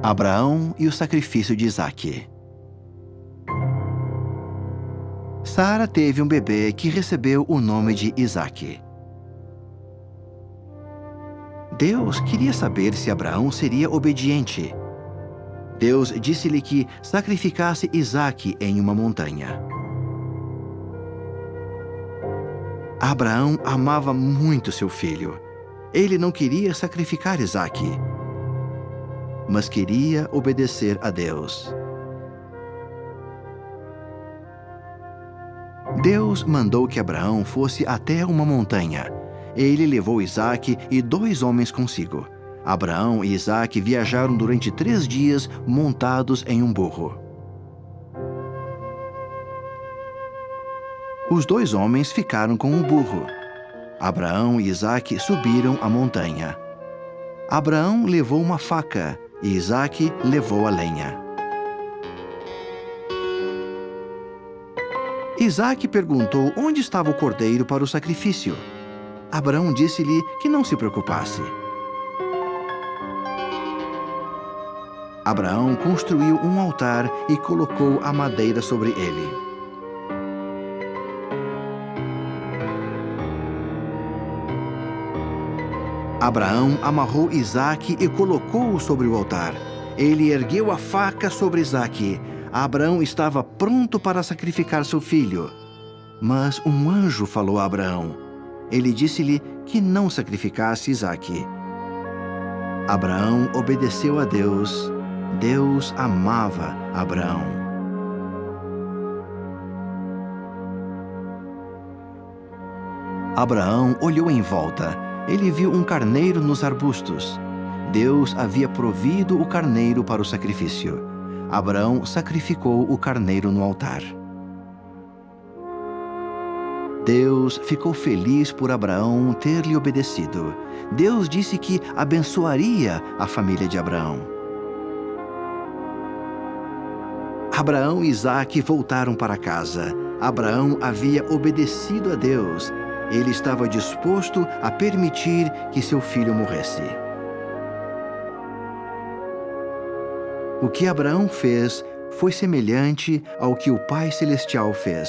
Abraão e o sacrifício de Isaque. Sara teve um bebê que recebeu o nome de Isaque. Deus queria saber se Abraão seria obediente. Deus disse-lhe que sacrificasse Isaque em uma montanha. Abraão amava muito seu filho. Ele não queria sacrificar Isaque, mas queria obedecer a Deus. Deus mandou que Abraão fosse até uma montanha. Ele levou Isaque e 2 homens consigo. Abraão e Isaque viajaram durante 3 dias montados em um burro. Os 2 homens ficaram com o burro. Abraão e Isaque subiram a montanha. Abraão levou uma faca e Isaque levou a lenha. Isaque perguntou onde estava o cordeiro para o sacrifício. Abraão disse-lhe que não se preocupasse. Abraão construiu um altar e colocou a madeira sobre ele. Abraão amarrou Isaque e colocou-o sobre o altar. Ele ergueu a faca sobre Isaque. Abraão estava pronto para sacrificar seu filho. Mas um anjo falou a Abraão. Ele disse-lhe que não sacrificasse Isaque. Abraão obedeceu a Deus. Deus amava Abraão. Abraão olhou em volta. Ele viu um carneiro nos arbustos. Deus havia provido o carneiro para o sacrifício. Abraão sacrificou o carneiro no altar. Deus ficou feliz por Abraão ter lhe obedecido. Deus disse que abençoaria a família de Abraão. Abraão e Isaque voltaram para casa. Abraão havia obedecido a Deus. Ele estava disposto a permitir que seu filho morresse. O que Abraão fez foi semelhante ao que o Pai Celestial fez.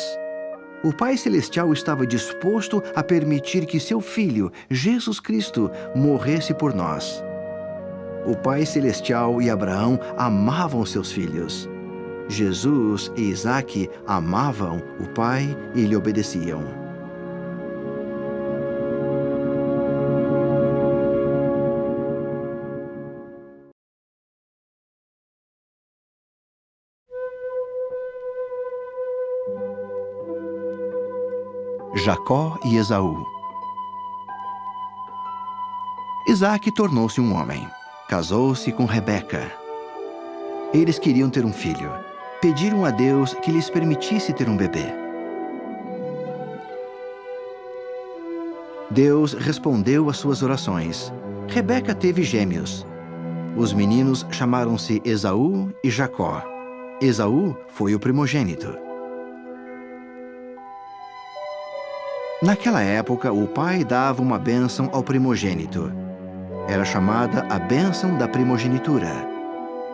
O Pai Celestial estava disposto a permitir que seu Filho, Jesus Cristo, morresse por nós. O Pai Celestial e Abraão amavam seus filhos. Jesus e Isaque amavam o Pai e lhe obedeciam. Jacó e Esaú. Isaque tornou-se um homem. Casou-se com Rebeca. Eles queriam ter um filho. Pediram a Deus que lhes permitisse ter um bebê. Deus respondeu às suas orações. Rebeca teve gêmeos. Os meninos chamaram-se Esaú e Jacó. Esaú foi o primogênito. Naquela época, o pai dava uma bênção ao primogênito. Era chamada a bênção da primogenitura.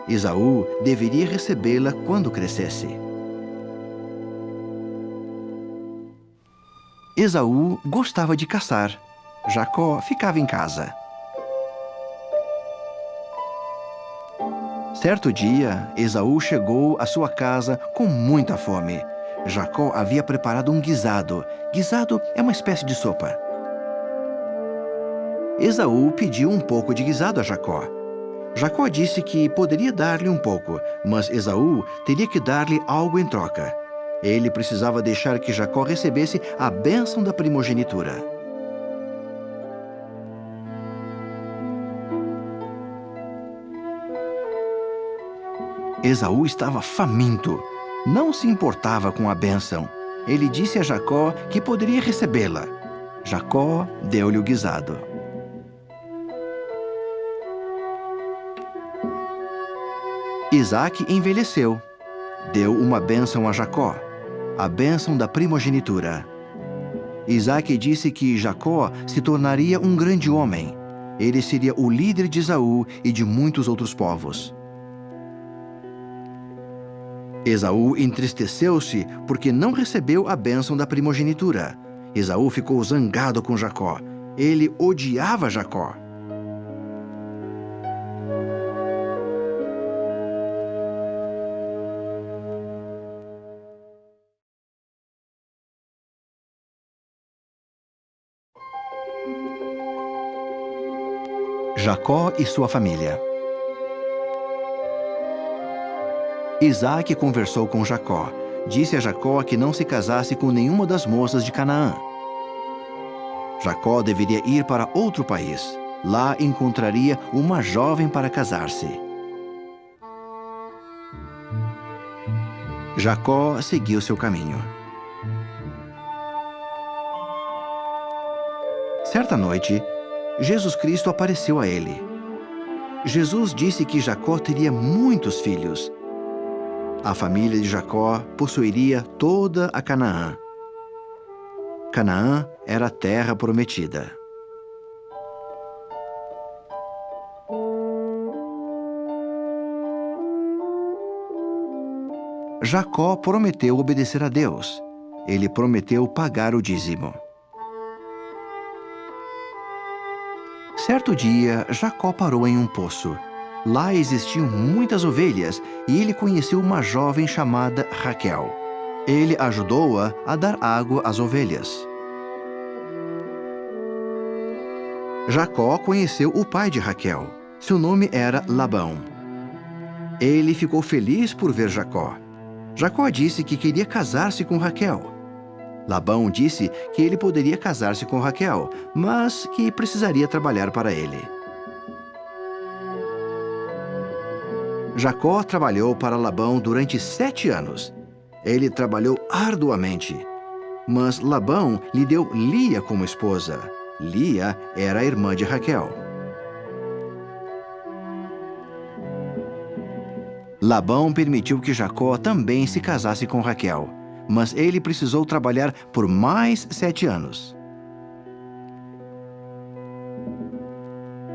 Esaú deveria recebê-la quando crescesse. Esaú gostava de caçar. Jacó ficava em casa. Certo dia, Esaú chegou à sua casa com muita fome. Jacó havia preparado um guisado. Guisado é uma espécie de sopa. Esaú pediu um pouco de guisado a Jacó. Jacó disse que poderia dar-lhe um pouco, mas Esaú teria que dar-lhe algo em troca. Ele precisava deixar que Jacó recebesse a bênção da primogenitura. Esaú estava faminto. Não se importava com a bênção. Ele disse a Jacó que poderia recebê-la. Jacó deu-lhe o guisado. Isaque envelheceu. Deu uma bênção a Jacó, a bênção da primogenitura. Isaque disse que Jacó se tornaria um grande homem. Ele seria o líder de Esaú e de muitos outros povos. Esaú entristeceu-se porque não recebeu a bênção da primogenitura. Esaú ficou zangado com Jacó. Ele odiava Jacó. Jacó e sua família. Isaac conversou com Jacó. Disse a Jacó que não se casasse com nenhuma das moças de Canaã. Jacó deveria ir para outro país. Lá encontraria uma jovem para casar-se. Jacó seguiu seu caminho. Certa noite, Jesus Cristo apareceu a ele. Jesus disse que Jacó teria muitos filhos. A família de Jacó possuiria toda a Canaã. Canaã era a terra prometida. Jacó prometeu obedecer a Deus. Ele prometeu pagar o dízimo. Certo dia, Jacó parou em um poço. Lá existiam muitas ovelhas e ele conheceu uma jovem chamada Raquel. Ele ajudou-a a dar água às ovelhas. Jacó conheceu o pai de Raquel. Seu nome era Labão. Ele ficou feliz por ver Jacó. Jacó disse que queria casar-se com Raquel. Labão disse que ele poderia casar-se com Raquel, mas que precisaria trabalhar para ele. Jacó trabalhou para Labão durante 7 anos. Ele trabalhou arduamente. Mas Labão lhe deu Lia como esposa. Lia era a irmã de Raquel. Labão permitiu que Jacó também se casasse com Raquel, mas ele precisou trabalhar por mais 7 anos.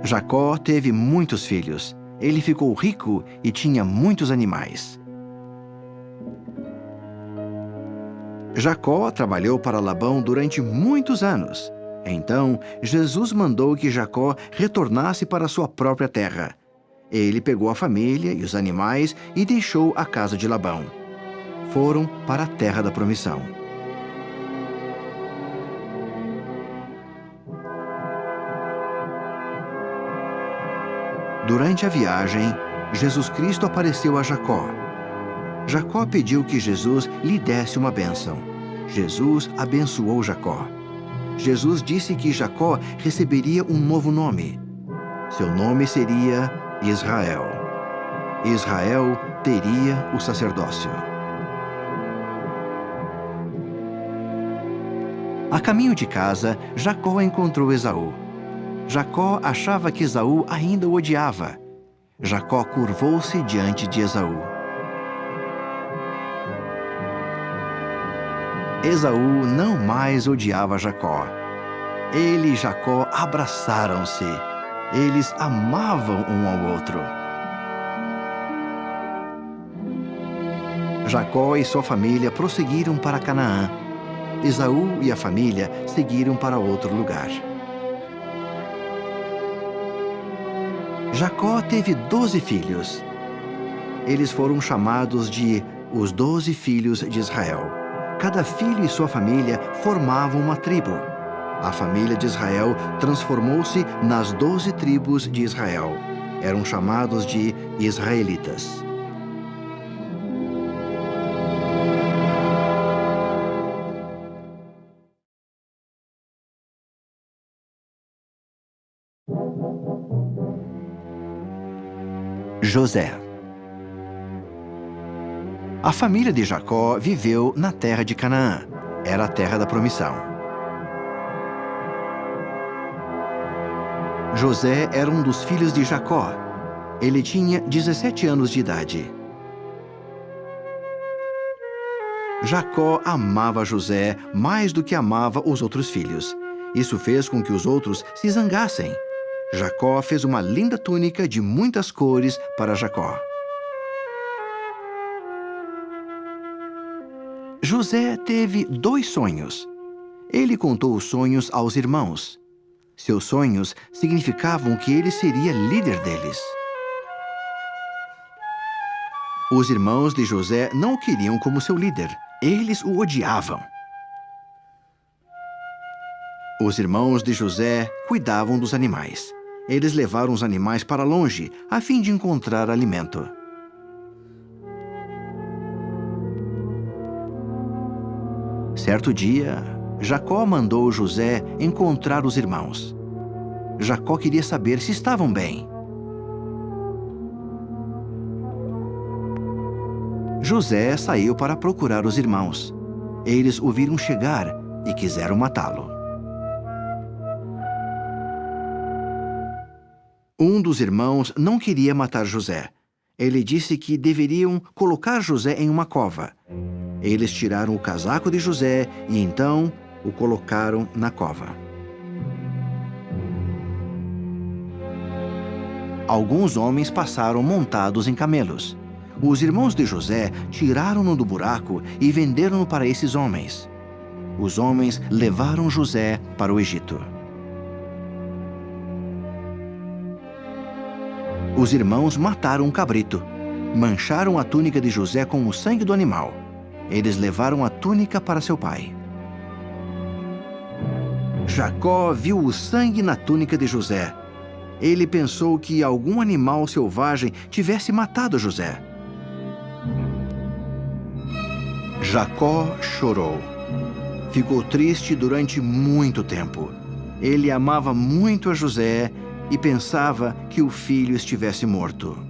Jacó teve muitos filhos. Ele ficou rico e tinha muitos animais. Jacó trabalhou para Labão durante muitos anos. Então, Jesus mandou que Jacó retornasse para sua própria terra. Ele pegou a família e os animais e deixou a casa de Labão. Foram para a terra da promissão. Durante a viagem, Jesus Cristo apareceu a Jacó. Jacó pediu que Jesus lhe desse uma bênção. Jesus abençoou Jacó. Jesus disse que Jacó receberia um novo nome. Seu nome seria Israel. Israel teria o sacerdócio. A caminho de casa, Jacó encontrou Esaú. Jacó achava que Esaú ainda o odiava. Jacó curvou-se diante de Esaú. Esaú não mais odiava Jacó. Ele e Jacó abraçaram-se. Eles amavam um ao outro. Jacó e sua família prosseguiram para Canaã. Esaú e a família seguiram para outro lugar. Jacó teve 12 filhos. Eles foram chamados de os 12 filhos de Israel. Cada filho e sua família formavam uma tribo. A família de Israel transformou-se nas 12 tribos de Israel. Eram chamados de israelitas. José. A família de Jacó viveu na terra de Canaã. Era a terra da promissão. José era um dos filhos de Jacó. Ele tinha 17 anos de idade. Jacó amava José mais do que amava os outros filhos. Isso fez com que os outros se zangassem. Jacó fez uma linda túnica de muitas cores para Jacó. José teve 2 sonhos. Ele contou os sonhos aos irmãos. Seus sonhos significavam que ele seria líder deles. Os irmãos de José não o queriam como seu líder. Eles o odiavam. Os irmãos de José cuidavam dos animais. Eles levaram os animais para longe, a fim de encontrar alimento. Certo dia, Jacó mandou José encontrar os irmãos. Jacó queria saber se estavam bem. José saiu para procurar os irmãos. Eles o viram chegar e quiseram matá-lo. Um dos irmãos não queria matar José. Ele disse que deveriam colocar José em uma cova. Eles tiraram o casaco de José e então o colocaram na cova. Alguns homens passaram montados em camelos. Os irmãos de José tiraram-no do buraco e venderam-no para esses homens. Os homens levaram José para o Egito. Os irmãos mataram um cabrito. Mancharam a túnica de José com o sangue do animal. Eles levaram a túnica para seu pai. Jacó viu o sangue na túnica de José. Ele pensou que algum animal selvagem tivesse matado José. Jacó chorou. Ficou triste durante muito tempo. Ele amava muito a José e pensava que o filho estivesse morto.